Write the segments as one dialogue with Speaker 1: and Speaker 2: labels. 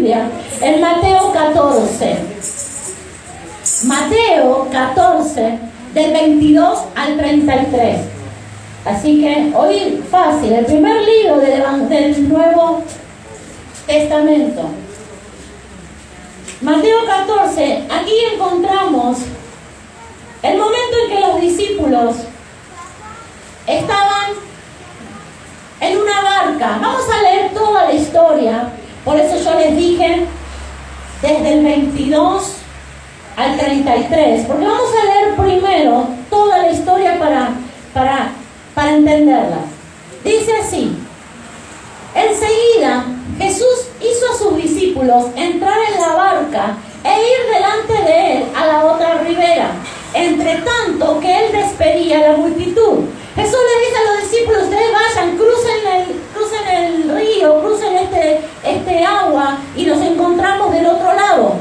Speaker 1: Biblia en Mateo 14. Mateo 14, del 22 al 33. Así que hoy fácil, el primer libro del Nuevo Testamento. Mateo 14, aquí encontramos el momento en que los discípulos estaban en una barca. Vamos a leer toda la historia, por eso yo les dije desde el 22 al 33, porque vamos a leer primero toda la historia para entenderla. Dice así: enseguida Jesús hizo a sus discípulos entrar en la barca e ir delante de él a la otra ribera, entre tanto que él despedía a la multitud. Jesús les dice a los discípulos: ustedes vayan, crucen el río, crucen este agua y nos encontramos del otro lado.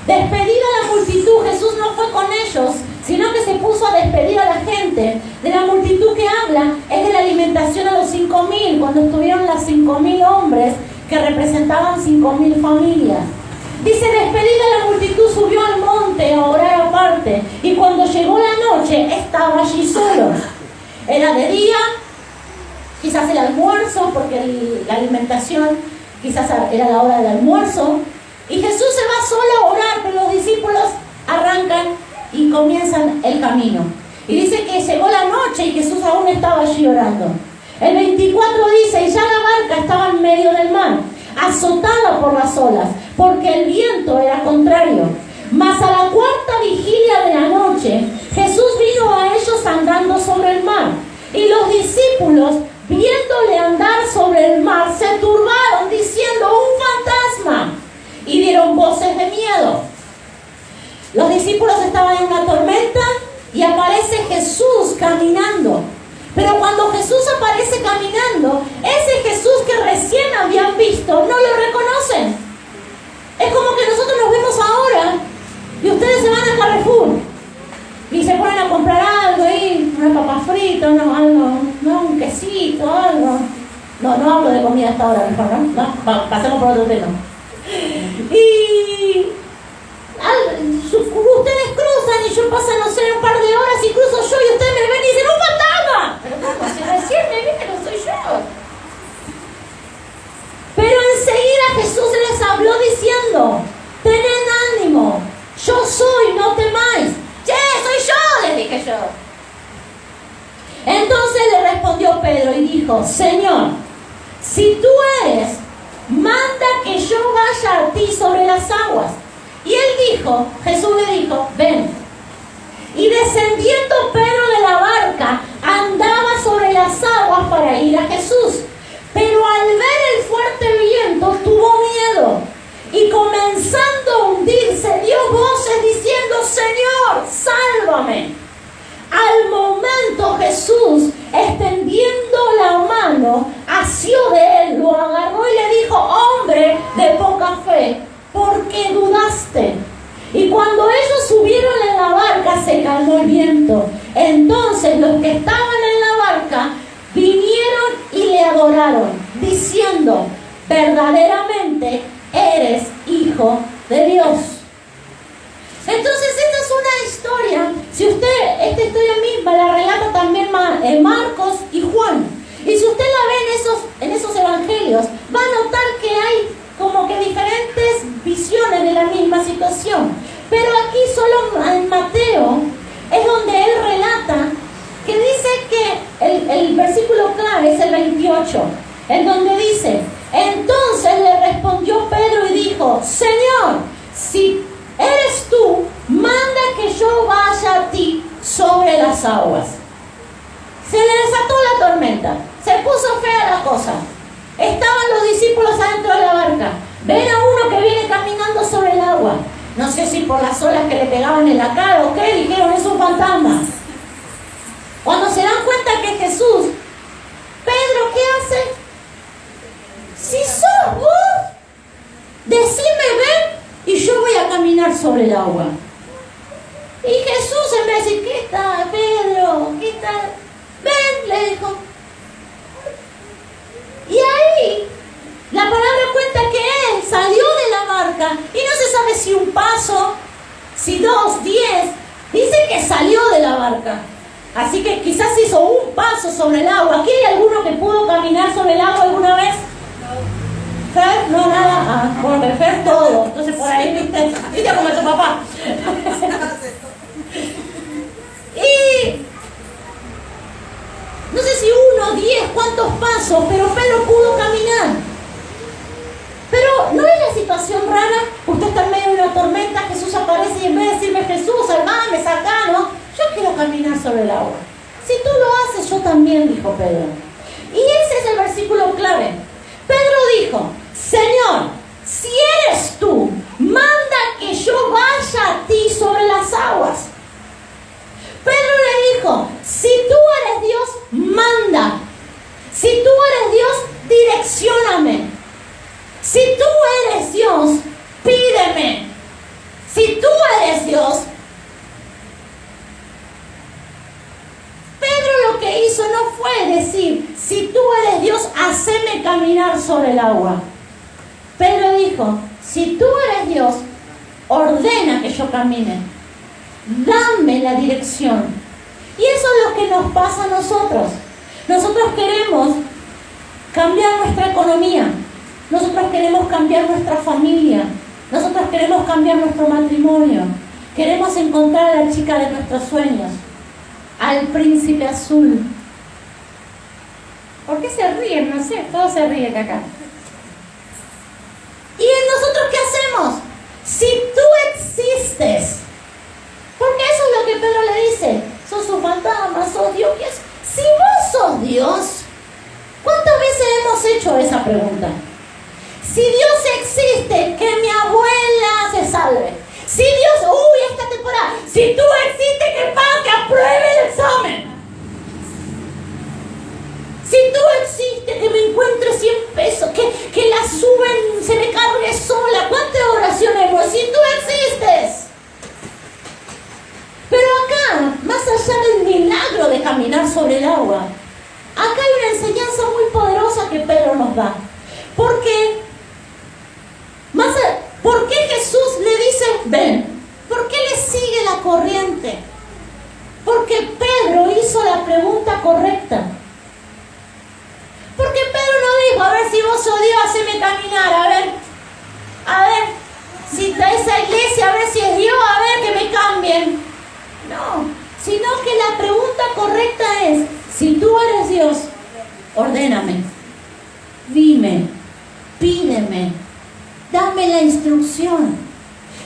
Speaker 1: Despedida la multitud, Jesús no fue con ellos, sino que se puso a despedir a la gente. De la multitud que habla es de la alimentación a los 5.000, cuando estuvieron las 5.000 hombres que representaban 5.000 familias. Dice: despedida la multitud, subió al monte a orar aparte, y cuando llegó la noche estaba allí solo. Era de día, quizás el almuerzo, porque la alimentación quizás era la hora del almuerzo, y Jesús se va solo a orar, pero los discípulos arrancan y comienzan el camino. Y dice que llegó la noche y Jesús aún estaba allí orando. El 24 dice: y ya la barca estaba en medio del mar, azotada por las olas, porque el viento era contrario. Mas a la cuarta vigilia de la noche, Jesús vino a ellos andando sobre el mar. Y los discípulos, viéndole andar sobre el mar, se turbaron, diciendo: un fantasma. Y dieron voces de miedo. Los discípulos estaban en una tormenta y aparece Jesús caminando. Pero cuando Jesús aparece caminando, ese Jesús que recién habían visto, no lo reconocen. Es como que nosotros nos vemos ahora y ustedes se van a Carrefour y se ponen a comprar algo ahí, una papa frita, un quesito, algo. No hablo de comida hasta ahora, mejor, ¿no? Pasemos por otro tema. Y ustedes cruzan y yo paso, no sé, un par de horas y cruzo yo y ustedes me ven y dicen: ¡un fantasma! Pero ¿cómo? Si recién me vieron, soy yo. Pero enseguida Jesús les habló diciendo: tened ánimo, yo soy, no temáis. ¡Che, soy yo!, les dije yo. Entonces le respondió Pedro y dijo: Señor, si tú eres, manda que yo vaya a ti sobre las aguas. Y Jesús le dijo: ven. Y descendiendo Pedro de la barca, andaba sobre las aguas para ir a Jesús. Pero al ver el fuerte viento, tuvo miedo. Y comenzando a hundirse, dio voces diciendo: Señor, sálvame. Al momento Jesús, extendiendo la mano, asió de él, lo agarró y le dijo: hombre de poca fe, ¿por qué dudaste? Y cuando ellos subieron en la barca, se calmó el viento. Entonces los que estaban en la barca vinieron y le adoraron, diciendo: verdaderamente eres Hijo de Dios. Entonces esta es una historia. Si usted, esta historia misma la relata también Marcos y Juan. Y si usted la ve en esos evangelios, va a notar que hay como que diferentes visiones de la misma situación. Pero aquí solo en Mateo es donde él relata, que dice que el versículo clave es el 28, en donde dice: entonces le respondió Pedro y dijo: Señor, si eres tú, manda que yo vaya a ti sobre las aguas. Se le desató la tormenta, se puso fea la cosa. Estaban los discípulos adentro de la barca. Ven a uno que viene caminando sobre el agua. No sé si por las olas que le pegaban en la cara o qué, dijeron: es un fantasma. Cuando se dan cuenta que es Jesús, Pedro, ¿qué hace? Si sos vos, decime ven y yo voy a caminar sobre el agua. Y Jesús, en vez de decir: ¿qué tal, Pedro? ¿Qué tal? Ven, le dijo. Y ahí la palabra cuenta que él salió barca y no se sabe si un paso, si 2, 10. Dice que salió de la barca. Así que quizás hizo un paso sobre el agua. ¿Aquí hay alguno que pudo caminar sobre el agua alguna vez? ¿Fer? No, nada. Ah, bueno, Fer todo. Entonces por ahí, viste como tu papá. Y no sé si 1, 10, cuántos pasos, pero Pedro pudo caminar. Pero ¿no es la situación rara? Usted está en medio de una tormenta, Jesús aparece y en vez de decirme, Jesús, salvame, sacanos, yo quiero caminar sobre el agua. Si tú lo haces, yo también, dijo Pedro. Y ese es el versículo clave. Pedro dijo, Señor, si eres tú, manda que yo vaya a ti sobre las aguas. Pedro le dijo, si tú eres Dios, manda. Si tú eres Dios, direccióname. Si tú eres Dios, pídeme. Si tú eres Dios, Pedro lo que hizo no fue decir, si tú eres Dios, haceme caminar sobre el agua. Pedro dijo, si tú eres Dios, ordena que yo camine. Dame la dirección. Y eso es lo que nos pasa a nosotros. Nosotros queremos cambiar nuestra economía. Nosotros queremos cambiar nuestra familia. Nosotros queremos cambiar nuestro matrimonio. Queremos encontrar a la chica de nuestros sueños. Al príncipe azul. ¿Por qué se ríen? No sé, todos se ríen acá. ¿Y nosotros qué hacemos? Si tú existes, porque eso es lo que Pedro le dice, sos un fantasma, sos Dios. Si vos sos Dios, ¿cuántas veces hemos hecho esa pregunta? Si Dios existe, que mi abuela se salve. Si Dios, esta temporada, si tú existes, que apruebe el examen. Si tú existes, que me encuentre 100 pesos, que la suben, se me cargue sola. ¿Cuántas oraciones hemos? Si tú existes. Pero acá, más allá del milagro de caminar sobre el agua, acá hay una enseñanza muy poderosa que Pedro nos da. ¿Por qué Jesús le dice, ven? ¿Por qué le sigue la corriente? Porque Pedro hizo la pregunta correcta. Porque Pedro no dijo, a ver si vos sos Dios, haceme caminar, a ver, si está esa iglesia, a ver si es Dios, a ver que me cambien. No, sino que la pregunta correcta es, si tú eres Dios, ordéname, dime, pídeme, dame la instrucción.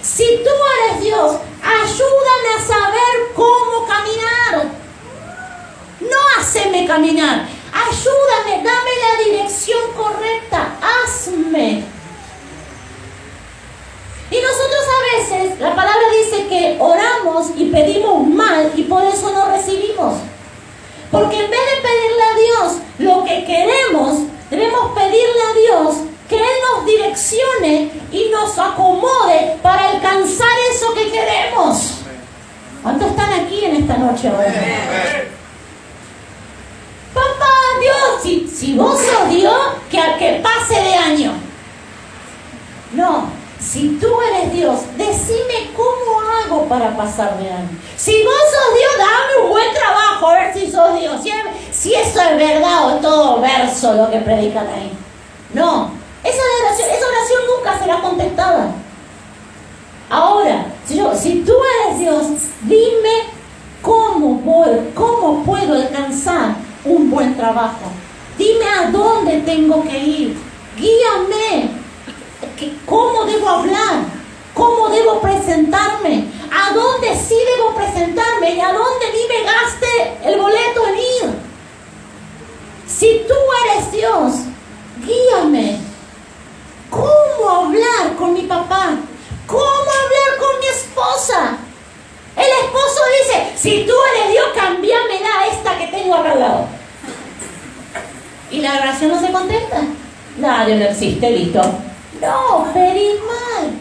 Speaker 1: Si tú eres Dios, ayúdame a saber cómo caminar. No haceme caminar, ayúdame, dame la dirección correcta, hazme. Y nosotros a veces, la palabra dice que oramos y pedimos mal y por eso no recibimos. Porque en vez de pedirle a Dios lo que queremos, debemos pedirle a Dios que Él nos direccione y nos acomode para alcanzar eso que queremos. ¿Cuántos están aquí en esta noche ahora? Papá, Dios, si vos sos Dios, que pase de año. No, si tú eres Dios, decime cómo hago para pasar de año. Si vos sos Dios, dame un buen trabajo, a ver si sos Dios. Si eso es verdad o todo verso lo que predican ahí. No, esa oración nunca será contestada. Ahora, si tú eres Dios, dime cómo puedo alcanzar un buen trabajo. Dime a dónde tengo que ir. Guíame. ¿Cómo debo hablar? ¿Cómo debo presentarme? ¿A dónde sí debo presentarme? ¿Y a dónde ni me gaste el boleto en ir? Si tú eres Dios, guíame. ¿Cómo hablar con mi papá? ¿Cómo hablar con mi esposa? El esposo dice, si tú eres Dios, cámbiamela esta que tengo acá al lado. Y la oración no se contesta. No, Dios no existe, listo. No, pedís mal.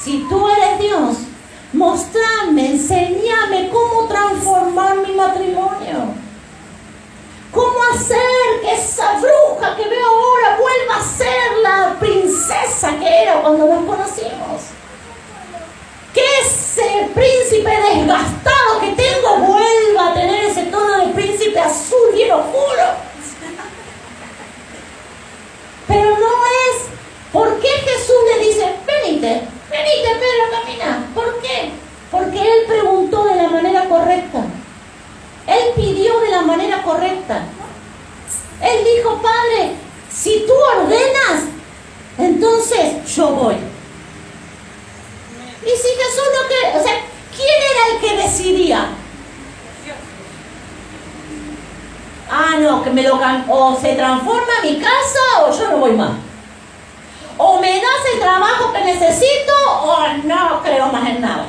Speaker 1: Si tú eres Dios, mostrame, enséñame cómo transformar mi matrimonio. Cómo hacer que esa bruja que veo ahora vuelva a ser la princesa que era cuando nos conocimos. correcta. Él pidió de la manera correcta. Él dijo, Padre, si tú ordenas, entonces yo voy. Y si Jesús no quiere, o sea, ¿quién era el que decidía? Ah, no, que o se transforma mi casa o yo no voy más. O me das el trabajo que necesito o no creo más en nada.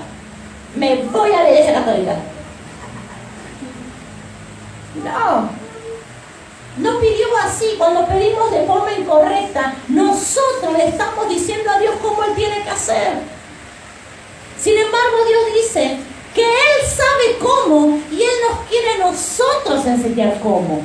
Speaker 1: Me voy a la Iglesia Católica. No pidió así. Cuando pedimos de forma incorrecta, nosotros le estamos diciendo a Dios cómo Él tiene que hacer. Sin embargo, Dios dice que Él sabe cómo y Él nos quiere a nosotros enseñar cómo.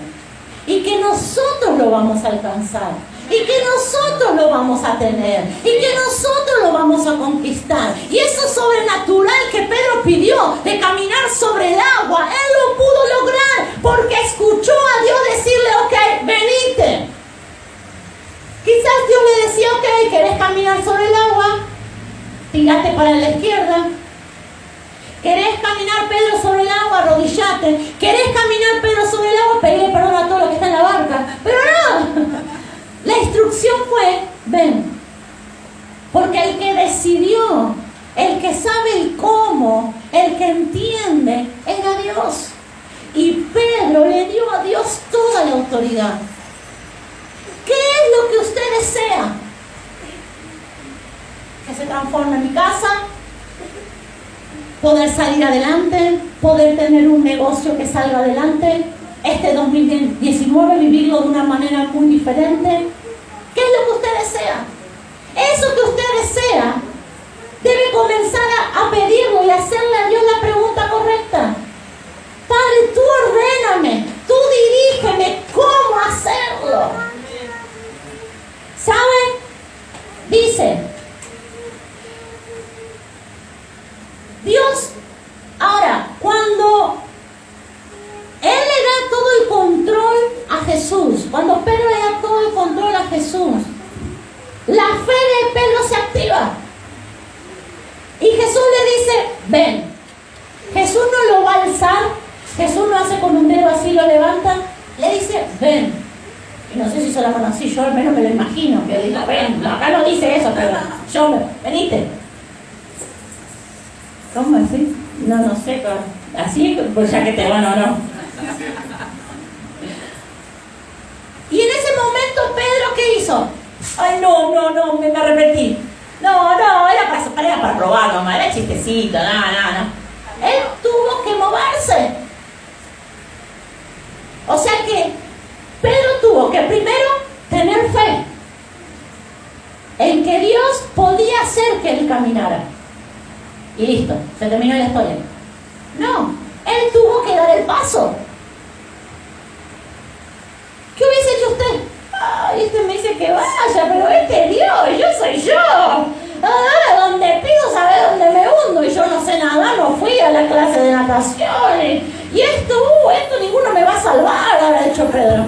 Speaker 1: Y que nosotros lo vamos a alcanzar. Y que nosotros lo vamos a tener. Y que nosotros lo vamos a conquistar. Y eso sobrenatural que Pedro pidió de caminar sobre el agua, él lo pudo lograr porque escuchó a Dios decirle, ok, venite. Quizás Dios le decía, ok, ¿querés caminar sobre el agua? Tírate para la izquierda. ¿Querés caminar, Pedro, sobre el agua? Arrodillate. ¿Querés caminar, Pedro, sobre el agua? Pedile perdón a todo lo que está en la barca. Pero no. La instrucción fue, ven. Porque el que decidió, el que sabe el cómo, el que entiende, era Dios. Y Pedro le dio a Dios toda la autoridad. ¿Qué es lo que usted desea? Que se transforme en mi casa, poder salir adelante, poder tener un negocio que salga adelante, este 2019 vivirlo de una manera muy diferente. ¿Qué es lo que usted desea? Eso que usted desea debe comenzar a pedirlo y hacerle a Dios la pregunta correcta. Padre, tú ordéname, tú dirígeme cómo hacerlo. ¿Sabe? Dice Dios, ahora, cuando Él le da todo el control a Jesús, cuando Pedro le da todo el control a Jesús, la fe de Pedro se activa. Y Jesús le dice, ven. Jesús no lo va a alzar, Jesús no hace con un dedo así, lo levanta, le dice, ven. Y no sé si hizo la mano así, yo al menos me lo imagino, que diga, ven, acá no dice eso, pero venite. ¿Cómo así? No sé, pero así, pues ya que te van o no. Y en ese momento Pedro, ¿qué hizo? Ay, no, me arrepentí. No, era para probar nomás, era chistecito, no. Él tuvo que moverse. O sea que Pedro tuvo que primero tener fe en que Dios podía hacer que él caminara. Y listo, se terminó la historia. No, él tuvo que dar el paso. ¿Qué hubiese hecho usted? Ay, este me dice que vaya, pero este Dios, yo soy yo. Donde pido, sabe dónde me hundo. Y yo no sé nadar, no fui a la clase de natación. Y esto ninguno me va a salvar, habrá dicho Pedro.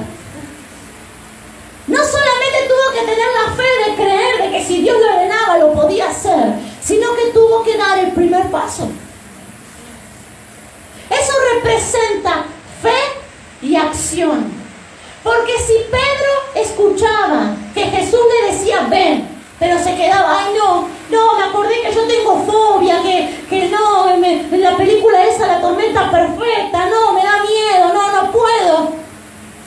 Speaker 1: No solamente tuvo que tener la fe de creer de que si Dios lo ordenaba lo podía hacer, sino que tuvo que dar el primer paso. Eso representa fe y acción. Porque si Pedro escuchaba que Jesús le decía ven, pero se quedaba, ay no, me acordé que yo tengo fobia, que no, en la película esa, La Tormenta Perfecta, no, me da miedo, no puedo.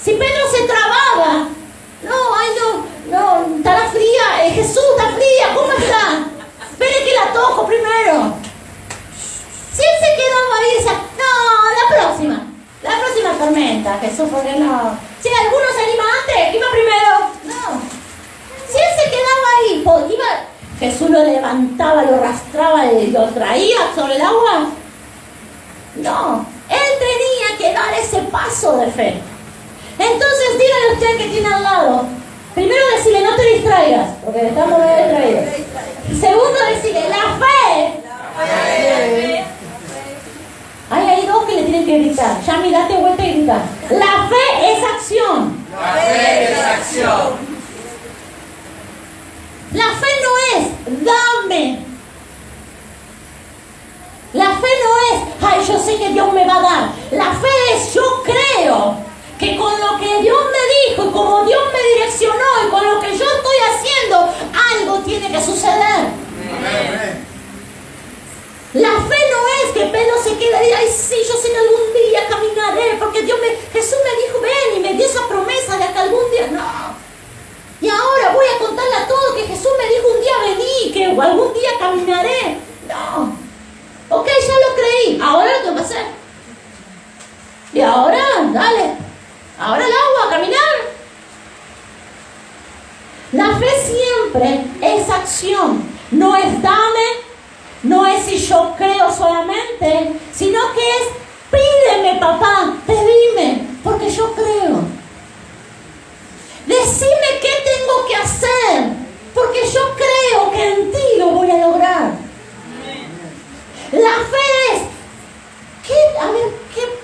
Speaker 1: Si Pedro se trababa, no, estará fría, Jesús está fría, ¿cómo está? Espere que la toco primero. Si él se quedaba ahí y decía, la próxima tormenta, Jesús, porque no. Si alguno se anima antes, iba primero. No. Si él se quedaba ahí, Jesús lo levantaba, lo arrastraba y lo traía sobre el agua. No. Él tenía que dar ese paso de fe. Entonces, dígale a usted que tiene al lado. Primero decirle, no te distraigas, porque estamos muy distraídos. Segundo, decirle, la fe. Hay dos que le tienen que gritar. Ya mirate vuelta y grita. La fe es acción.
Speaker 2: La fe es acción.
Speaker 1: La fe no es dame. La fe no es, ay, yo sé que Dios me Y ahora, dale, ahora el agua, a caminar. La fe siempre es acción, no es dame, no es si yo creo solamente, sino que es pídeme, papá, pedime, porque yo creo. Decime qué tengo que hacer, porque yo creo que en ti lo voy a lograr. La fe es, ¿qué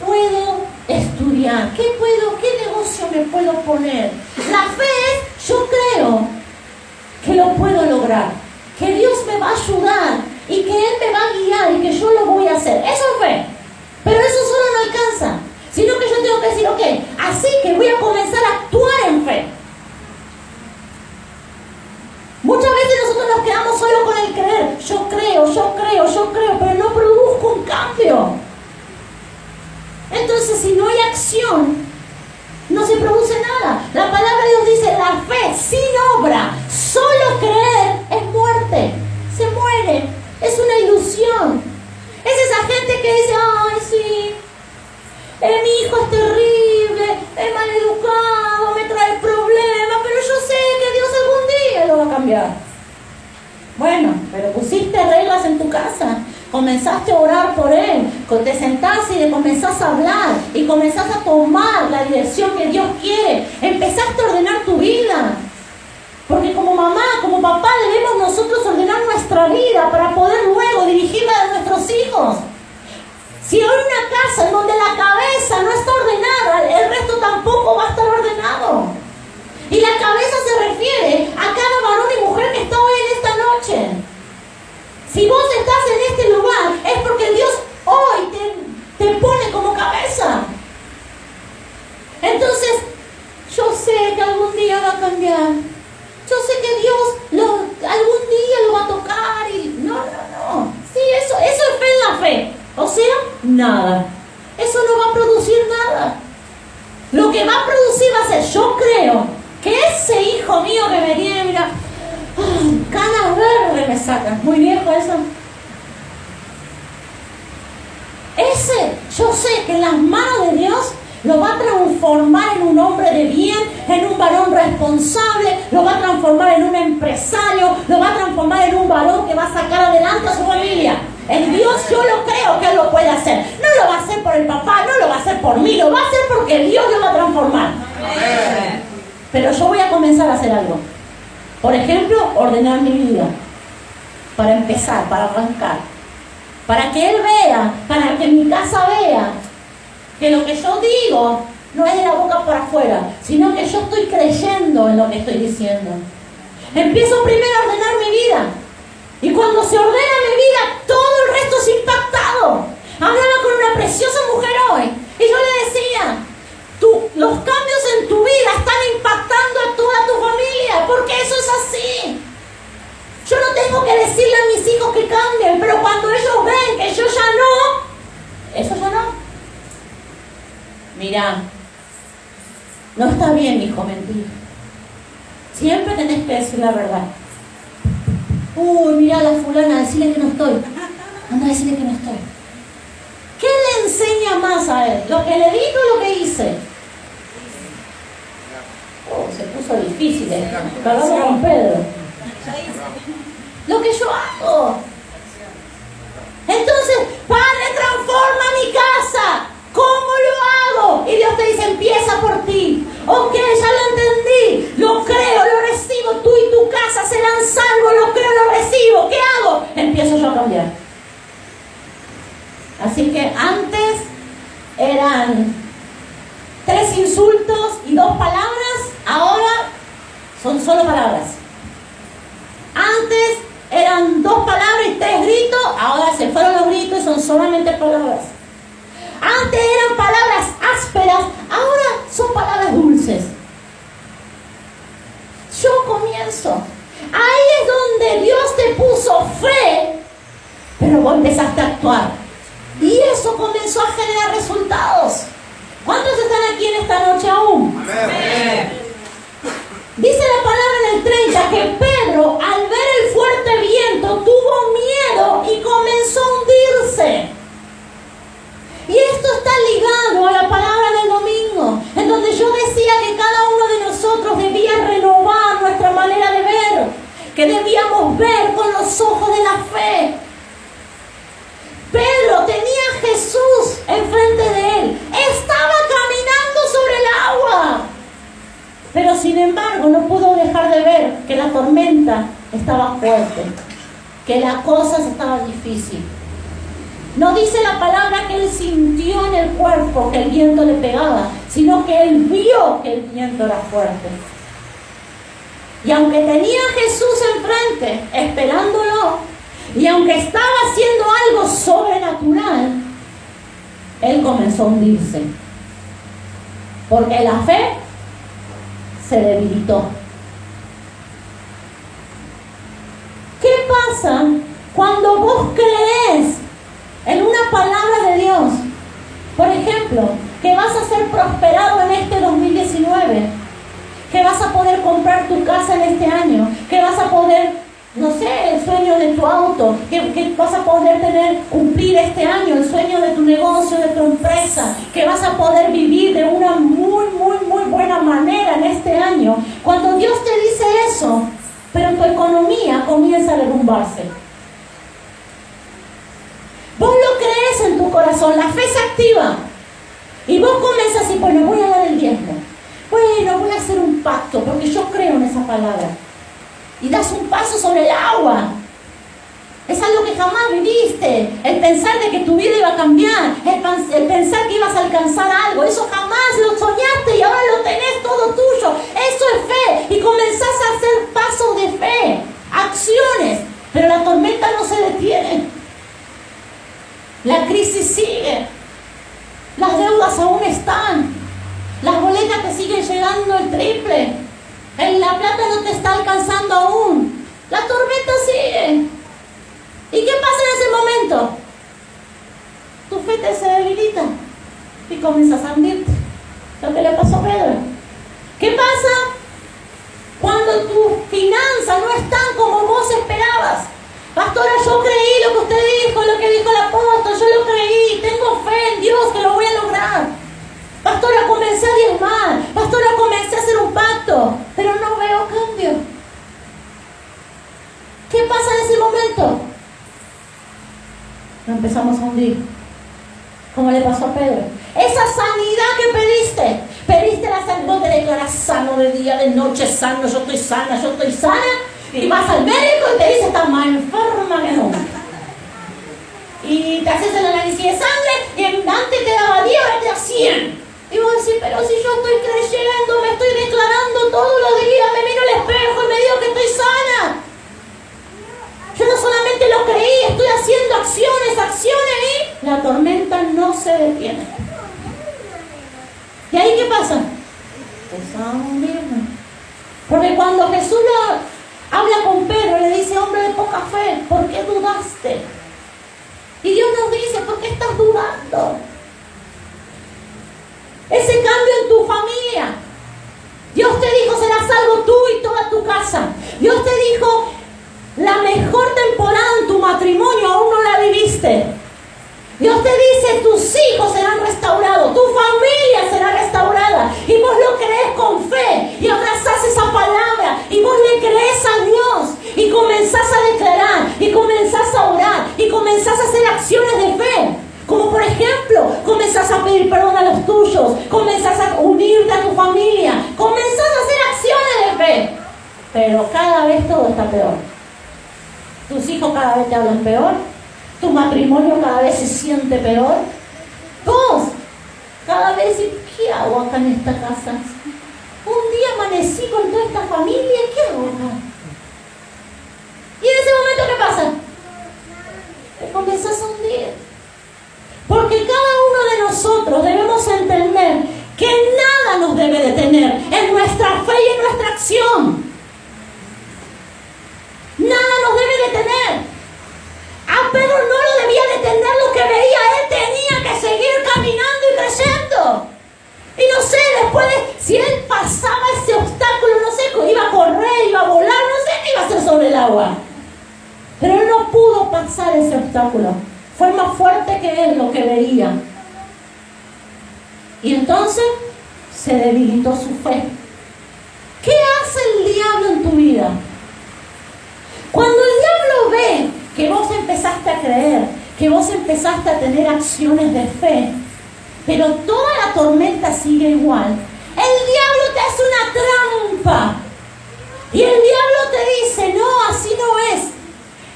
Speaker 1: puedo estudiar? ¿Qué negocio me puedo poner? La fe es, yo creo que lo puedo lograr, que Dios me va a ayudar y que Él me va a guiar y que yo lo voy a hacer. Eso es fe. Pero eso solo no alcanza, sino que yo tengo que decir, ok, así que voy a comenzar a actuar en fe. Muchas veces nosotros nos quedamos solo con el creer. Yo creo, pero no produzco un cambio. Entonces, si no hay acción, no se produce nada. La palabra de Dios dice, la fe sin obra, solo creer es muerte. Se muere. Es una ilusión. Es esa gente que dice, ay, sí, mi hijo es terrible, es maleducado, me trae problemas, pero yo sé que Dios algún día lo va a cambiar. Bueno, pero pusiste reglas en tu casa, comenzaste a orar por él, te sentaste y le comenzás a hablar y comenzás a tomar la dirección que Dios quiere, empezaste a ordenar tu vida. Porque como mamá, como papá debemos nosotros ordenar nuestra vida para poder luego dirigirla a nuestros hijos. Si hay una casa en donde la cabeza no está ordenada, el resto tampoco va a estar ordenado. Y la cabeza se refiere a cada varón y mujer que está hoy en esta noche. Si vos estás en este lugar, es porque Dios hoy te pone como cabeza. Entonces, yo sé que algún día va a cambiar. Yo sé que Dios algún día lo va a tocar y... No. Sí, eso es fe en la fe. O sea, nada. Eso no va a producir nada. Lo que va a producir va a ser, yo creo que ese hijo mío que me tiene, mira, canas verdes me sacan. Muy viejo eso. Yo sé que en las manos de Dios lo va a transformar en un hombre de bien, en un varón responsable, lo va a transformar en un empresario, lo va a transformar en un varón que va a sacar adelante a su familia. En Dios yo lo creo que Él lo puede hacer. No lo va a hacer por el papá, no lo va a hacer por mí, lo va a hacer porque Dios lo va a transformar. Pero yo voy a comenzar a hacer algo. Por ejemplo, ordenar mi vida. Para empezar, para arrancar. Para que Él vea, para que mi casa vea que lo que yo digo no es de la boca para afuera, sino que yo estoy creyendo en lo que estoy diciendo. Empiezo primero a ordenar mi vida. Y cuando se ordena mi vida, todo el resto es impactado. Hablaba con una preciosa mujer hoy y yo le decía, los cambios en tu vida están impactando a toda tu familia, porque eso es así. Yo no tengo que decirle a mis hijos que cambien, pero cuando ellos ven que yo ya no, eso ya no. Mira, no está bien, hijo, mentir. Siempre tenés que decir la verdad. Uy, mira a la fulana, decirle que no estoy. Anda a decirle que no estoy. ¿Qué le enseña más a él? ¿Lo que le digo o lo que hice? Oh, se puso difícil. Hablamos con Pedro. Lo que yo hago. Entonces, Padre, transforma mi casa. ¿Cómo lo hago? Y Dios te dice, empieza por ti. Ok, ya lo entendí. Lo creo, lo recibo. Tú y tu casa serán salvos. Lo creo, lo recibo. ¿Qué hago? Empiezo yo a cambiar. Así que antes eran 3 insultos y 2 palabras. Ahora son solo palabras. Antes eran 2 palabras y 3 gritos. Ahora se fueron los gritos y son solamente palabras. Antes eran palabras ásperas, ahora son palabras dulces. Yo comienzo. Ahí es donde Dios te puso fe, pero vos empezaste a actuar. Y eso comenzó a generar resultados. ¿Cuántos están aquí en esta noche aún? Amén. Dice la palabra en el 30 que Pedro, al ver el fuerte viento, tuvo miedo y comenzó a hundirse. Y esto está ligado a la palabra que debíamos ver con los ojos de la fe. Pedro tenía a Jesús enfrente de él. Estaba caminando sobre el agua. Pero sin embargo no pudo dejar de ver que la tormenta estaba fuerte, que la cosa estaba difícil. No dice la palabra que él sintió en el cuerpo que el viento le pegaba, sino que él vio que el viento era fuerte. Y aunque tenía a Jesús enfrente, esperándolo, y aunque estaba haciendo algo sobrenatural, él comenzó a hundirse. Porque la fe se debilitó. ¿Qué pasa cuando vos crees en una palabra de Dios? Por ejemplo, que vas a ser prosperado en este 2019, que vas a poder comprar tu casa en este año, que vas a poder, no sé, el sueño de tu auto, que vas a poder cumplir este año el sueño de tu negocio, de tu empresa, que vas a poder vivir de una muy buena manera en este año. Cuando Dios te dice eso, pero tu economía comienza a derrumbarse. Vos lo crees en tu corazón, la fe se activa. Y vos comenzás y bueno, voy a dar el diezmo. Bueno, voy a hacer un pacto porque yo creo en esa palabra. Y das un paso sobre el agua. Es algo que jamás viviste. El pensar de que tu vida iba a cambiar. El pensar que ibas a alcanzar algo. Eso jamás lo soñaste y ahora lo tenés todo tuyo. Eso es fe. Y comenzás a hacer pasos de fe. Acciones. Pero la tormenta no se detiene. La crisis sigue. Las deudas aún están. Las boletas te siguen llegando el triple. La plata no te está alcanzando aún. La tormenta sigue. ¿Y qué pasa en ese momento? Tu fe se debilita y comienzas a hundirte. Lo que le pasó a Pedro. ¿Qué pasa cuando tus finanzas no están como vos esperabas? Pastora, yo creí lo que usted dijo, lo que dijo el apóstol, yo lo creí, tengo fe en Dios que lo voy a lograr. Pastora, comencé a diezmar, pastora, comencé a hacer un pacto, pero no veo cambio. ¿Qué pasa en ese momento? Nos empezamos a hundir, como le pasó a Pedro. Esa sanidad que pediste la sanidad, vos te declaras sano de día, de noche, sano, yo estoy sana, y vas al médico y te dice, estás más enferma que nunca. Y te haces el análisis de sangre y antes te daba 10, ahora te da 100. Y vos decís, pero si yo estoy creyendo, me estoy declarando todos los días, me miro al espejo y me digo que estoy sana. Yo no solamente lo creí, estoy haciendo acciones y la tormenta no se detiene. ¿Y ahí qué pasa? Porque cuando Jesús habla con Pedro, le dice, hombre de poca fe, ¿por qué dudaste? Y Dios nos dice, ¿por qué estás dudando? Ese cambio en tu familia. Dios te dijo, serás salvo tú y toda tu casa. Dios te dijo, la mejor temporada en tu matrimonio aún no la viviste. Dios te dice, tus hijos serán restaurados, tu familia será restaurada. Y vos lo crees con fe y abrazás esa palabra y vos le crees a Dios y comenzás a declarar y comenzás a orar y comenzás a hacer acciones de fe. Como por ejemplo, comenzás a pedir perdón a los tuyos, comenzás a unirte a tu familia, comenzás a hacer acciones de fe. Pero cada vez todo está peor. Tus hijos cada vez te hablan peor, tu matrimonio cada vez se siente peor. Vos cada vez dices, ¿qué hago acá en esta casa? Un día amanecí con toda esta familia, ¿qué hago acá? Y en ese momento, ¿qué pasa? Te comenzás a hundir. Porque cada uno de nosotros debemos entender que nada nos debe detener en nuestra fe y en nuestra acción. Nada nos debe detener. A Pedro no lo debía detener lo que veía. Él tenía que seguir caminando y creciendo. Y no sé, después si él pasaba ese obstáculo, no sé, iba a correr, iba a volar, no sé qué iba a hacer sobre el agua. Pero él no pudo pasar ese obstáculo. Fue más fuerte que él lo que veía. Y entonces se debilitó su fe. ¿Qué hace el diablo en tu vida? Cuando el diablo ve que vos empezaste a creer, que vos empezaste a tener acciones de fe, pero toda la tormenta sigue igual, el diablo te hace una trampa. Y el diablo te dice, no, así no es.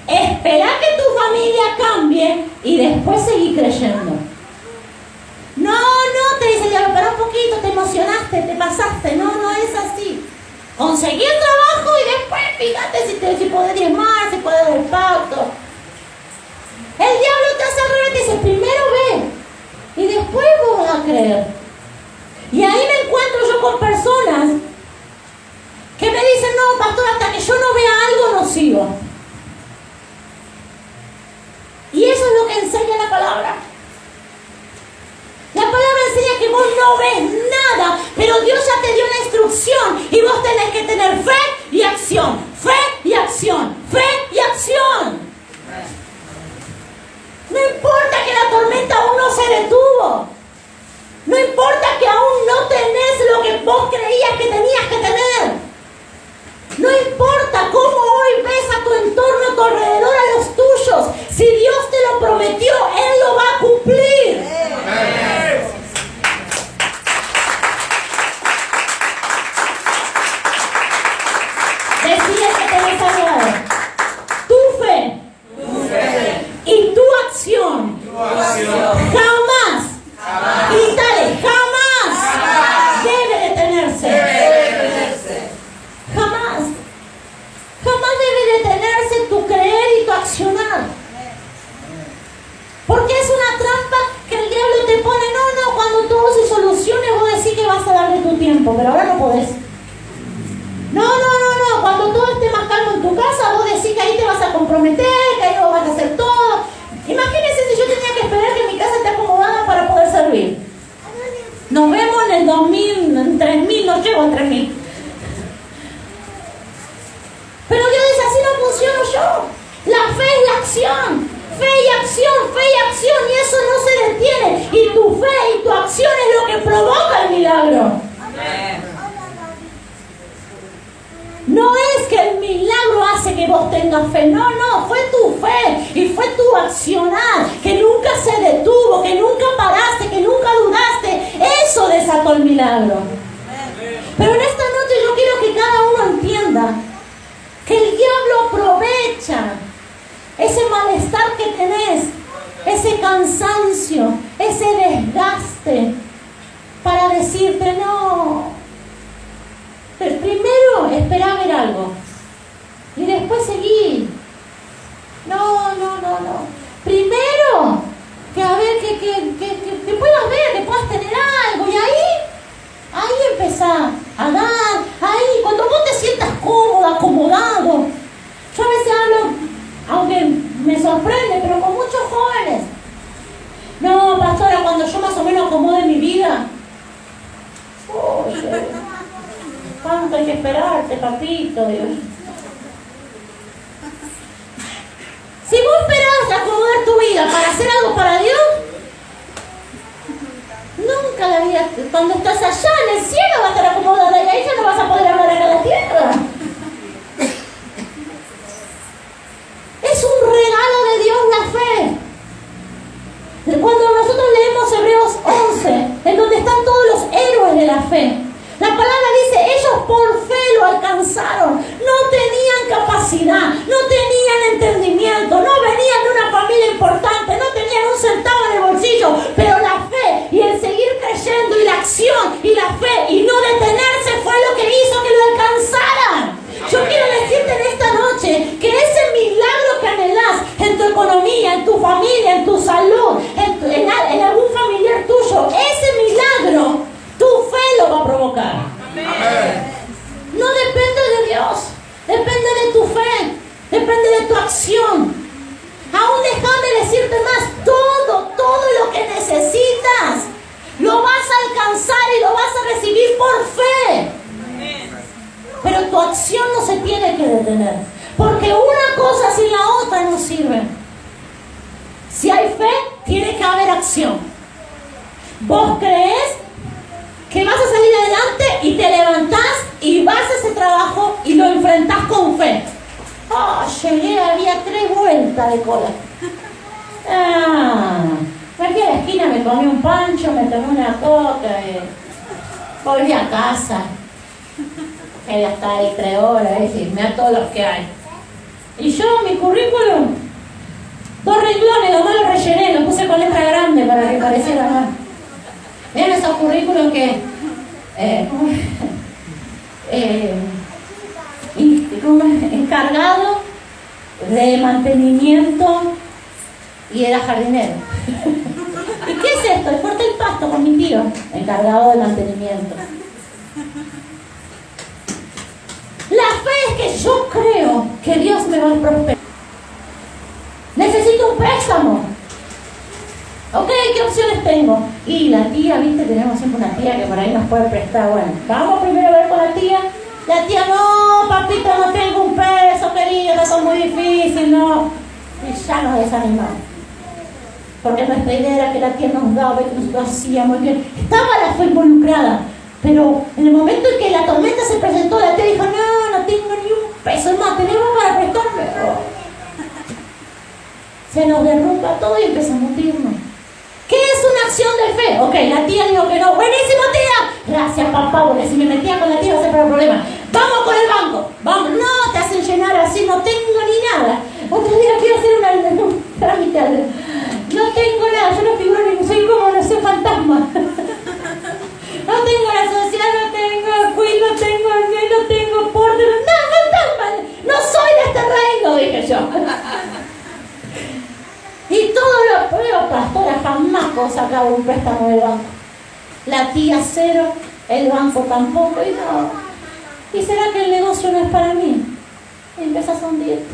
Speaker 1: Espera que tu familia cambie y después seguí creyendo. No, te dice el diablo, espera un poquito, te emocionaste, te pasaste. No es así. Conseguí el trabajo y después fíjate si podés diezmar, si podés dar el pacto. El diablo te hace al revés, te dice, primero ve y después vos vas a creer. Y ahí me encuentro yo con personas que me dicen, no, pastor, hasta que yo no vea algo no sigo. Y eso es lo que enseña la palabra. La palabra enseña que vos no ves nada, pero Dios ya te dio una instrucción y vos tenés que tener fe y acción, fe y acción, fe y acción. No importa que la tormenta aún no se detuvo. No importa que aún no tenés lo que vos creías que tenías que tener. No importa cómo hoy ves a tu entorno, a tu alrededor, a los tuyos. Si Dios te lo prometió, Él lo va a cumplir. Decide que tenés al lado. Tu fe y tu acción jamás, gritale, jamás debe detenerse. Jamás debe detenerse tu creer y tu accionar. Porque es una trampa que el diablo te pone. No, cuando todo se solucione vos decís que vas a darle tu tiempo, pero ahora no podés. No, cuando todo esté más calmo en tu casa vos decís que ahí te vas a comprometer, que ahí vos vas a hacer todo. Imagínense si yo tenía que esperar que mi casa esté acomodada para poder servir. Nos vemos en el 2000, en 3000, no llego a 3000. Pero Dios dice, así no funciono yo. La fe es la acción. Fe y acción, y eso no se detiene. Y tu fe y tu acción es lo que provoca el milagro. No es que el milagro hace que vos tengas fe. No, fue tu fe y fue tu accionar, que nunca se detuvo, que nunca paraste, que nunca dudaste. Eso desató el milagro. Pero en esta noche yo quiero que cada uno entienda que el diablo aprovecha ese malestar que tenés, ese cansancio, ese desgaste, para decirte no. Pero primero espera a ver algo y después seguir. No. Primero que a ver que puedas ver, que puedas tener algo, y ahí empezá a dar. Ahí cuando vos te sientas cómoda, acomodado. Yo a veces hablo, aunque me sorprende, pero con muchos jóvenes. No, pastora, cuando yo más o menos acomode mi vida, ¿cuánto hay que esperarte, papito? Dios. Si vos esperás acomodar tu vida para hacer algo para Dios, nunca la vida, cuando estás allá en el cielo, va a estar acomodada y ahí ya no vas a poder hablar acá en la tierra. Es un regalo de Dios la fe. Cuando nosotros leemos Hebreos 11, en donde están todos los héroes de la fe, la palabra dice, ellos por fe lo alcanzaron. No tenían capacidad, no tenían entendimiento, no venían de una familia importante, no tenían un centavo en el bolsillo, pero la fe y el seguir creyendo y la acción y la fe y no detenerse fue lo que hizo que lo alcanzaran. Yo quiero decirte en esta noche que ese milagro que anhelás en tu economía, en tu familia, en tu salud, en algún familiar tuyo, ese milagro, tu fe lo va a provocar. Amén. No depende de Dios, depende de tu fe, depende de tu acción. Aún déjame decirte más, todo lo que necesitas lo vas a alcanzar y lo vas a recibir por fe. Pero tu acción no se tiene que detener, porque una cosa sin la otra no sirve. Si hay fe, tiene que haber acción. Vos crees que vas a salir adelante y te levantás y vas a ese trabajo y lo enfrentás con fe. Llegué, había 3 vueltas de cola. Me fui a la esquina, me comí un pancho, me tomé una coca, volví a casa. Quería estar ahí 3 horas, mirá todos los que hay. Y yo, mi currículum, 2 renglones, nomás lo rellené, lo puse con letra grande para que pareciera más. Vean esos currículum que encargado de mantenimiento y era jardinero. ¿Y qué es esto? Corté el pasto con mi tío, encargado de mantenimiento. La fe es que yo creo que Dios me va a prosperar. Necesito un préstamo. Ok, ¿qué opciones tengo? Y la tía, viste, tenemos siempre una tía que por ahí nos puede prestar. Bueno, vamos primero a ver con la tía. La tía, no, papito, no tengo un peso, querida, está muy difícil, no. Y ya nos desanimamos. Porque nuestra idea era que la tía nos daba y que nosotros hacíamos bien. Estaba la fe involucrada. Pero en el momento en que la tormenta se presentó, la tía dijo, no tengo ni un peso más, tenemos para prestarme. Se nos derrumba todo y empezamos a hundirnos. ¿Qué es una acción de fe? Ok, la tía dijo que no. Buenísimo, tía. Gracias, papá, porque si me metía con la tía va a ser para el problema. Vamos con el banco. Vamos. No, te hacen llenar así, no tengo ni nada. Otro día quiero hacer un trámite. No tengo nada, yo no figuro ni soy como, no sé, fantasma. No tengo la social, no tengo Queen, no tengo el no tengo Porter. No, fantasma. No soy de este reino, dije yo. Y todo lo pruebo, pastora, jamás puedo sacar un préstamo del banco. La tía cero, el banco tampoco, y no. ¿Y será que el negocio no es para mí? Y empiezas a hundirte.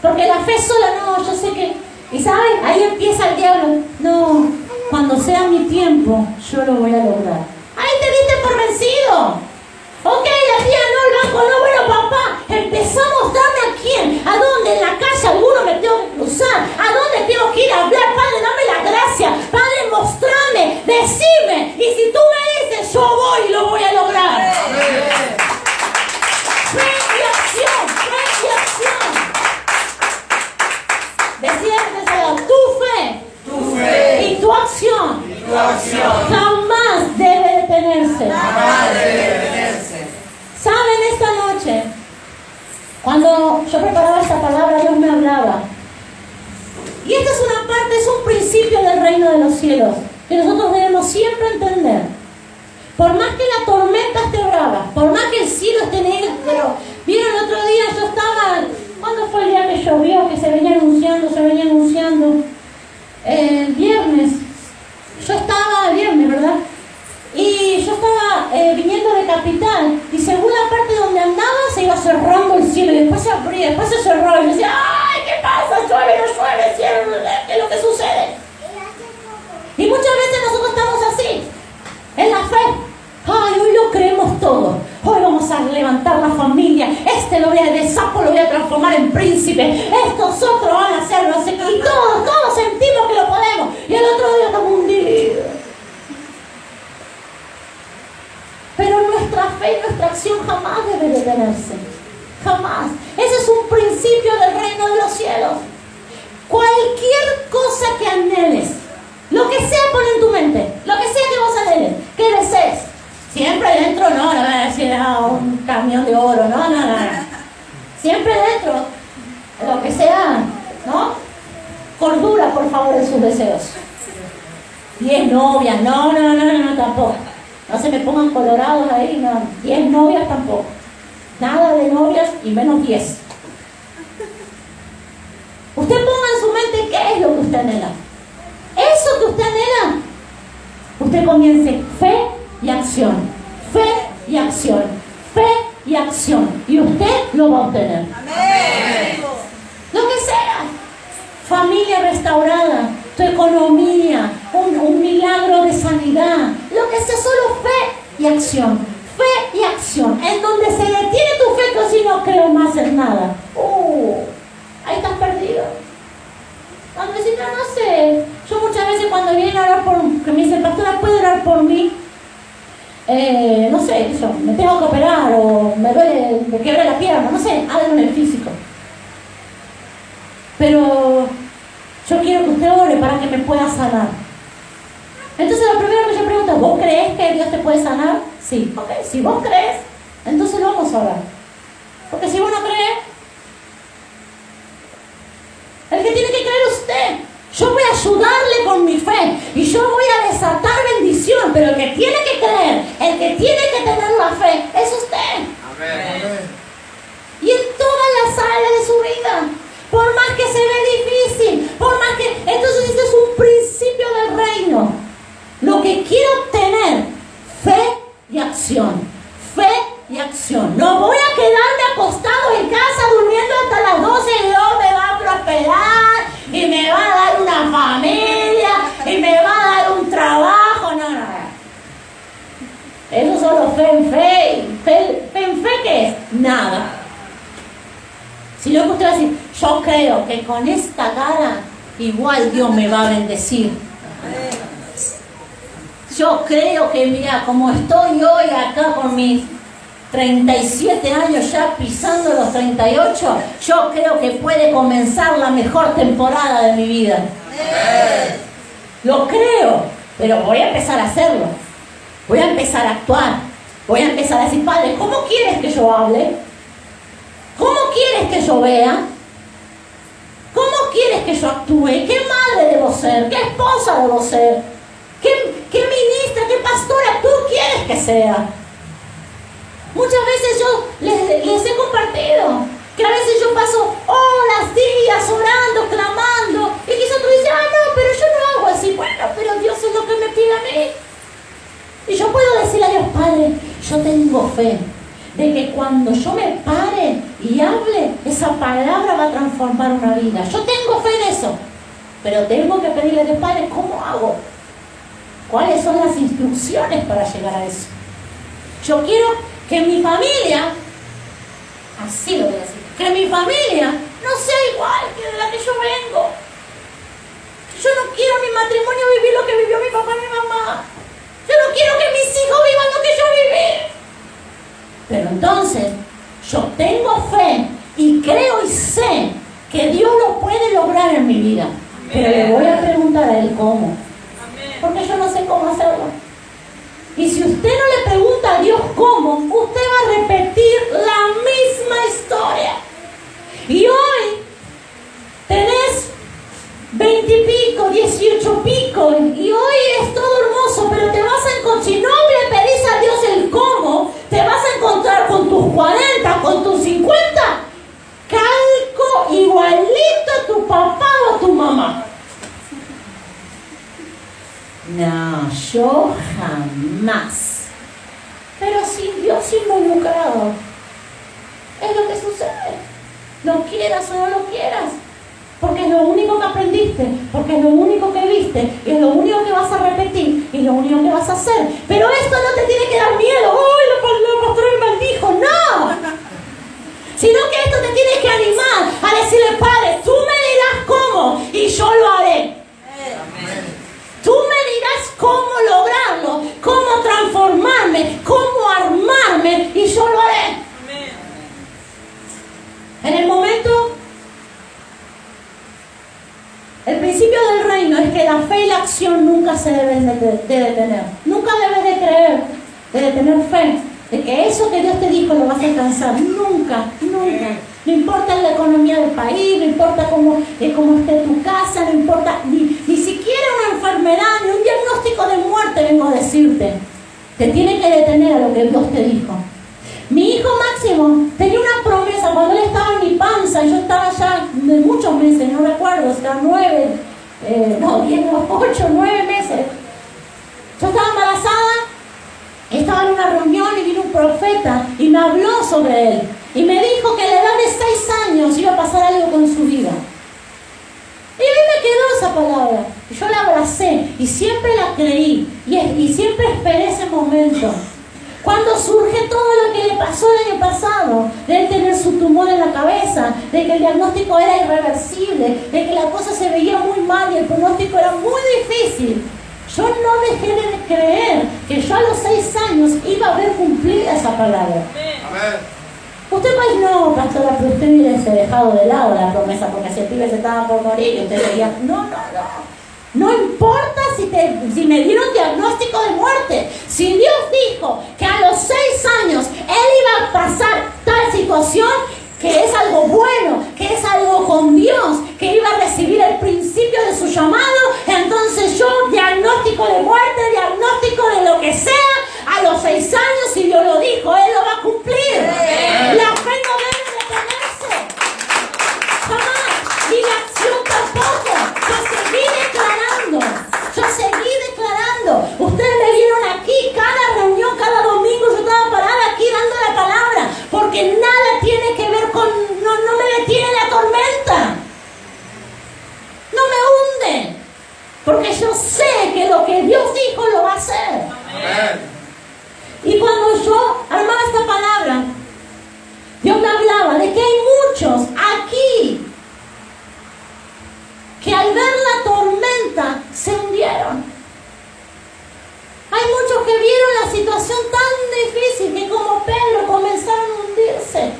Speaker 1: Porque la fe sola, no, yo sé que... Y ¿saben? Ahí empieza el diablo. No, cuando sea mi tiempo, yo lo voy a lograr. Ahí te diste por vencido. Ok, la tía no, el banco no, bueno, papá, empezamos a mostrarme a quién, a dónde, en la calle, alguno me tengo que cruzar, a dónde tengo que ir a hablar, Padre, dame la gracia, Padre, mostrame, decime, y si tú me dices, yo voy y lo voy a lograr. Fe y acción, fe y acción. Decía que te salga tu fe y tu acción, jamás debe detenerse. ¿Saben? Esta noche, cuando yo preparaba esta palabra, Dios me hablaba. Y esta es una parte, es un principio del reino de los cielos, que nosotros debemos siempre entender. Por más que la tormenta esté brava, por más que el cielo esté negro, pero vieron el otro día, yo estaba, ¿cuándo fue el día que llovió? Que se venía anunciando. El viernes, ¿verdad? Y yo estaba viniendo de Capital, y según la parte donde andaba se iba cerrando el cielo, y después se abría, después se cerró, y yo decía, ¡ay, qué pasa! ¿Llueve, no llueve? ¿Cielo? ¿Qué es lo que sucede? Y muchas veces nosotros estamos así, en la fe. ¡Ay, hoy lo creemos todo! Hoy vamos a levantar la familia, de sapo lo voy a transformar en príncipe, estos otros van a hacer no sé qué, y todos sentimos que lo podemos, y el otro día estamos hundidos. Pero nuestra fe y nuestra acción jamás debe detenerse. Jamás. Ese es un principio del reino de los cielos. Cualquier cosa que anheles, lo que sea, pon en tu mente, lo que sea que vos anheles, que desees. Siempre dentro, no voy a decir un camión de oro, no. Siempre dentro, lo que sea, ¿no? Cordura, por favor, en sus deseos. 10 novias, no, tampoco. No se me pongan colorados ahí, no. 10 novias tampoco. Nada de novias y menos 10. Usted ponga en su mente qué es lo que usted anhela. Eso que usted anhela, usted comience fe y acción. Fe y acción. Fe y acción. Y usted lo va a obtener.
Speaker 2: Amén.
Speaker 1: Lo que sea. Familia restaurada, tu economía, un milagro de sanidad, lo que sea, solo fe y acción. Fe y acción. En donde se detiene tu fe, que si no creo más en nada. Ahí estás perdido. Cuando decís, no sé, yo muchas veces cuando vienen a orar por mí, que me dicen, pastora, ¿puede orar por mí? No sé, yo me tengo que operar o me duele, me quiebre la pierna, no sé, algo en el físico. Pero yo quiero que usted ore para que me pueda sanar. Entonces lo primero que yo pregunto, ¿vos crees que Dios te puede sanar? Sí, ok, si vos crees, entonces lo vamos a orar. Porque si vos no crees, el que tiene que creer es usted. Yo voy a ayudarle con mi fe y yo voy a desatar bendición, pero el que tiene que creer, el que tiene que tener la fe, es usted.
Speaker 2: Amén.
Speaker 1: Y en todas las áreas de su vida, por más que se ve difícil, por más que... Entonces este es un principio del reino. Lo que quiero obtener, fe y acción. Fe y acción. No voy a quedarme acostado en casa durmiendo hasta las 12 y Dios me va a prosperar y me va a dar una familia y me va a dar un trabajo. No, no, no. Eso es solo fe en fe. ¿Fe en fe qué es? Nada. Si no, usted va a decir, yo creo que con esta cara igual Dios me va a bendecir. Yo creo que, mira, como estoy hoy acá con mis 37 años ya pisando los 38, yo creo que puede comenzar la mejor temporada de mi vida. Lo creo, pero voy a empezar a hacerlo. Voy a empezar a actuar. Voy a empezar a decir, Padre, ¿cómo quieres que yo hable? ¿Cómo quieres que yo vea? ¿Cómo quieres que yo actúe? ¿Qué madre debo ser? ¿Qué esposa debo ser? ¿Qué ministra, qué pastora tú quieres que sea? Muchas veces yo les he compartido que a veces yo paso horas, días orando, clamando, y quizás tú dices, no, pero yo no hago así. Bueno, pero Dios es lo que me pide a mí. Y yo puedo decirle a Dios, Padre, yo tengo fe de que cuando yo me pare y hable, esa palabra va a transformar una vida. Yo tengo fe en eso, pero tengo que pedirle a Dios, Padre, ¿cómo hago? ¿Cuáles son las instrucciones para llegar a eso? Yo quiero que mi familia, así lo voy a decir, que mi familia no sea igual que de la que yo vengo. Yo no quiero mi matrimonio vivir lo que vivió mi papá y mi mamá. Yo no quiero que mis hijos vivan lo que yo viví. Pero entonces, yo tengo fe y creo y sé que Dios lo puede lograr en mi vida. Pero le voy a preguntar a Él cómo. Porque yo no sé cómo hacerlo. Y si usted no le pregunta a Dios cómo, usted va a repetir la misma historia. Y hoy tenés 20 y pico, 18 pico, y hoy es todo hermoso, pero te vas a encontrar, si no le pedís a Dios el cómo, te vas a encontrar con tus 40, con tus 50, calco igualito a tu papá o a tu mamá. No, yo jamás. Pero sin Dios involucrado, es lo que sucede. Lo quieras o no lo quieras. Porque es lo único que aprendiste, porque es lo único que viste, y es lo único que vas a repetir, y lo único que vas a hacer. Pero esto no te tiene que dar miedo. ¡Ay, la pastora me maldijo! ¡No! Sino que esto te tiene que animar a decirle, Padre, tú me dirás cómo, y yo lo haré. Tú me dirás cómo lograrlo, cómo transformarme, cómo armarme, y yo lo haré. En el momento, el principio del reino es que la fe y la acción nunca se deben de detener. Nunca debes de creer, de tener fe, de que eso que Dios te dijo lo vas a alcanzar. Nunca, nunca. No importa la economía del país, no importa cómo esté tu casa, no importa ni siquiera una enfermedad, ni un diagnóstico de muerte, vengo a decirte. Te tiene que detener a lo que Dios te dijo. Mi hijo Máximo tenía una promesa cuando él estaba en mi panza, y yo estaba ya de muchos meses, no recuerdo, o sea, 8, 9 meses. Yo estaba embarazada, estaba en una reunión y vino un profeta y me habló sobre él. Y me dijo que a la edad de 6 años iba a pasar algo con su vida. Y a mí me quedó esa palabra. Y yo la abracé y siempre la creí. Y siempre esperé ese momento. Cuando surge todo lo que le pasó el año pasado, de él tener su tumor en la cabeza, de que el diagnóstico era irreversible, de que la cosa se veía muy mal y el pronóstico era muy difícil. yo no dejé de creer que yo a los 6 años iba a ver cumplida esa palabra.
Speaker 2: Amén.
Speaker 1: Usted va a decir, no, pastora, pero usted hubiese dejado de lado la promesa porque si el pibe se estaba por morir y usted decía, no. No importa si me dieron diagnóstico de muerte. Si Dios dijo que a los 6 años Él iba a pasar tal situación, que es algo bueno, que es algo con Dios, que iba a recibir el principio de su llamado, entonces yo, diagnóstico de muerte, diagnóstico de lo que sea, a los 6 años, si Dios lo dijo, Él lo va a cumplir. La fe no debe detenerse. Jamás. Y la acción tampoco. Yo seguí declarando. Ustedes me vieron aquí, cada reunión, cada domingo yo estaba parada aquí dando la palabra, porque nada tiene que ver con, no me detiene la tormenta, no me hunde, porque yo sé que lo que Dios dijo lo va a hacer. Amén. Y cuando yo armaba esta palabra, Dios me hablaba de que hay muchos aquí que al ver la tormenta se hundieron. Hay muchos que vieron la situación tan difícil que como Pedro comenzaron a hundirse.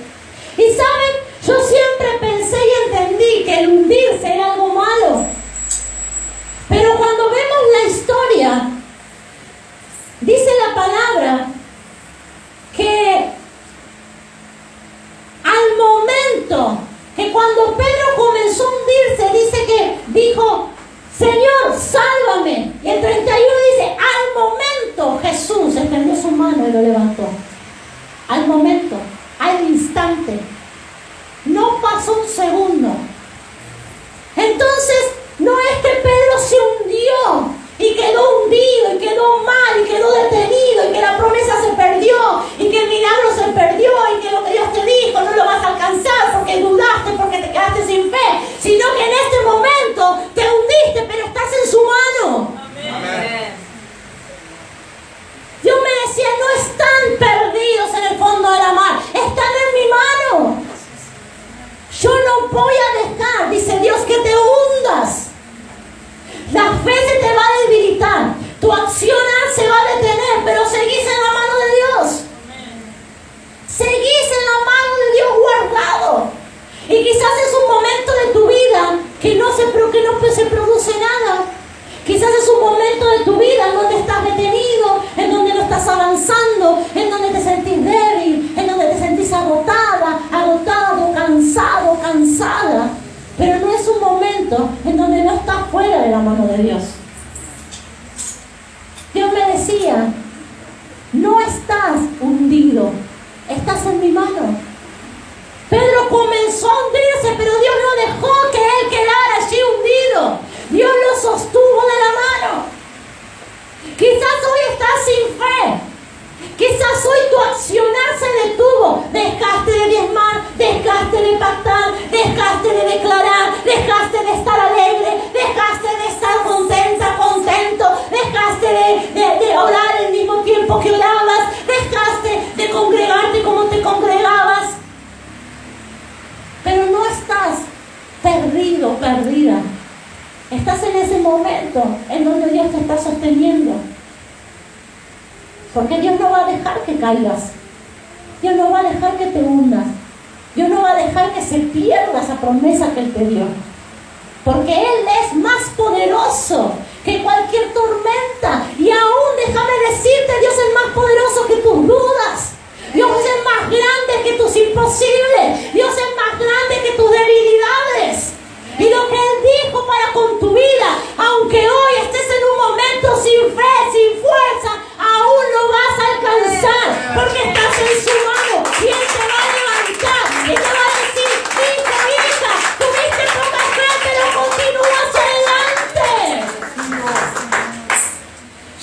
Speaker 1: Y saben, yo siempre pensé y entendí que el hundirse era algo malo. Pero cuando vemos la historia, dice la palabra que al momento que cuando Pedro comenzó a hundirse, dice que dijo, Señor, sálvame. Y el 31 dice, al momento Jesús extendió su mano y lo levantó. Al momento, al instante. No pasó un segundo. Entonces, no es que Pedro se hundió y quedó hundido y quedó mal y quedó detenido y que la promesa se perdió y que el milagro se perdió y que lo que Dios te dijo no lo vas a alcanzar porque dudaste, porque te quedaste sin fe, sino que en este momento te hundiste pero estás en su mano. Amén. Dios me decía, no están perdidos en el fondo de la mar, están en mi mano. Yo no voy a dejar, dice Dios, que te hundas. La fe se te va a debilitar, tu accionar se va a detener, pero seguís en la mano de Dios. Seguís en la mano de Dios guardado. Y quizás es un momento de tu vida que no se produce nada. Quizás es un momento de tu vida en donde estás detenido, en donde no estás avanzando, en donde te sentís débil, en donde te sentís agotada, agotado, cansado, cansada. Pero no es un momento en donde no estás fuera de la mano de Dios. Dios me decía, no estás hundido, estás en mi mano. Pedro comenzó a hundirse, pero Dios no dejó que él quedara allí hundido. Dios lo sostuvo de la mano. Quizás hoy estás sin fe. Quizás hoy tu accionar se detuvo. Dejaste de diezmar, dejaste de pactar, dejaste de declarar, dejaste de estar alegre, dejaste de estar contenta, contento, dejaste de orar al mismo tiempo que orabas, dejaste de congregarte como te congregabas. Pero no estás perdido, perdida. Estás en ese momento en donde Dios te está sosteniendo. Porque Dios no va a dejar que caigas. Dios no va a dejar que te hundas. Dios no va a dejar que se pierda esa promesa que Él te dio. Porque Él es más poderoso que cualquier tormenta. Y aún, déjame decirte, Dios es más poderoso que tus dudas. Dios es más grande que tus imposibles. Dios es más grande que tus debilidades. Y lo que Él dijo para con tu vida, aunque hoy estés en un momento sin fe, sin fuerza, aún lo vas a alcanzar, porque estás en su mano y Él te va a levantar y te va a decir, hijo, hija, tuviste poca fe, pero continúas adelante.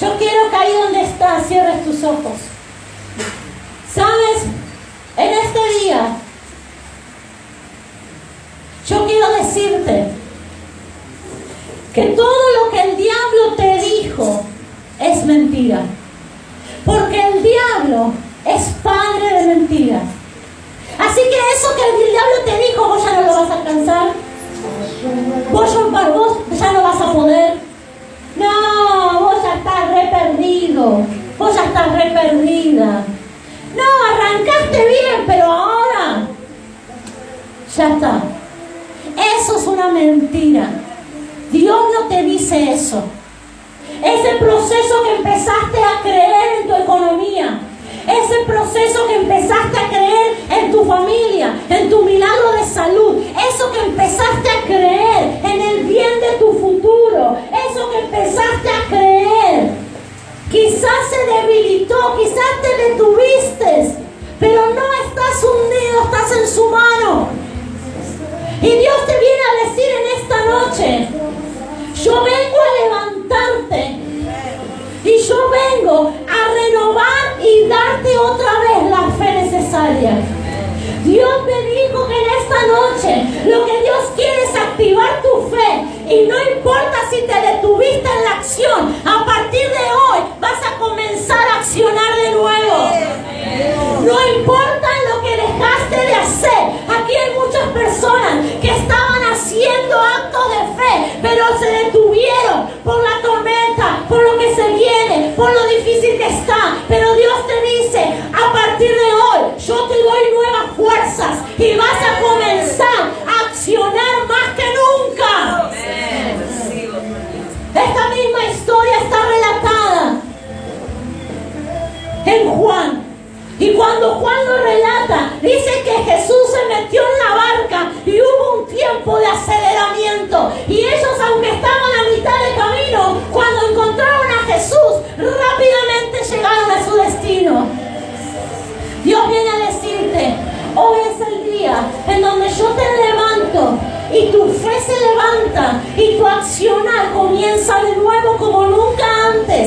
Speaker 1: Yo quiero que ahí donde estás cierres tus ojos. ¿Sabes? En este día yo quiero decirte que todo lo que el diablo te dijo es mentira. Porque el diablo es padre de mentiras. Así que eso que el diablo te dijo, vos ya no lo vas a alcanzar. Vos ya no vas a poder. No, vos proceso que empezaste a creer en tu economía, ese proceso que empezaste a creer en tu familia, en tu milagro de salud, eso que empezaste a creer en el bien de tu futuro, eso que empezaste a creer, quizás se debilitó, quizás te detuviste, pero no estás hundido, estás en su mano. Y Dios te viene a decir en esta noche: yo vengo a levantarte y yo vengo a renovar y darte otra vez la fe necesaria. Dios me dijo que en esta noche lo que Dios quiere es activar tu fe, y no importa si te detuviste en la acción, a partir de hoy vas a comenzar a accionar de nuevo. No importa lo que dejaste de hacer. Aquí hay muchas personas que estaban haciendo actos de fe, pero se detuvieron por la tormenta, por lo que se viene, por lo difícil que está. Pero Dios te dice: a partir de hoy yo te doy nuevas fuerzas y vas a comenzar a accionar más que nunca. Esta misma historia está relatada en Juan. Y cuando Juan lo relata, dice que Jesús se metió en la barca y hubo un tiempo de aceleramiento. Y ellos, aunque estaban a mitad de camino, cuando encontraron a Jesús, rápidamente llegaron a su destino. Dios viene a decirte: hoy es el día en donde yo te levanto y tu fe se levanta y tu accionar comienza de nuevo como nunca antes.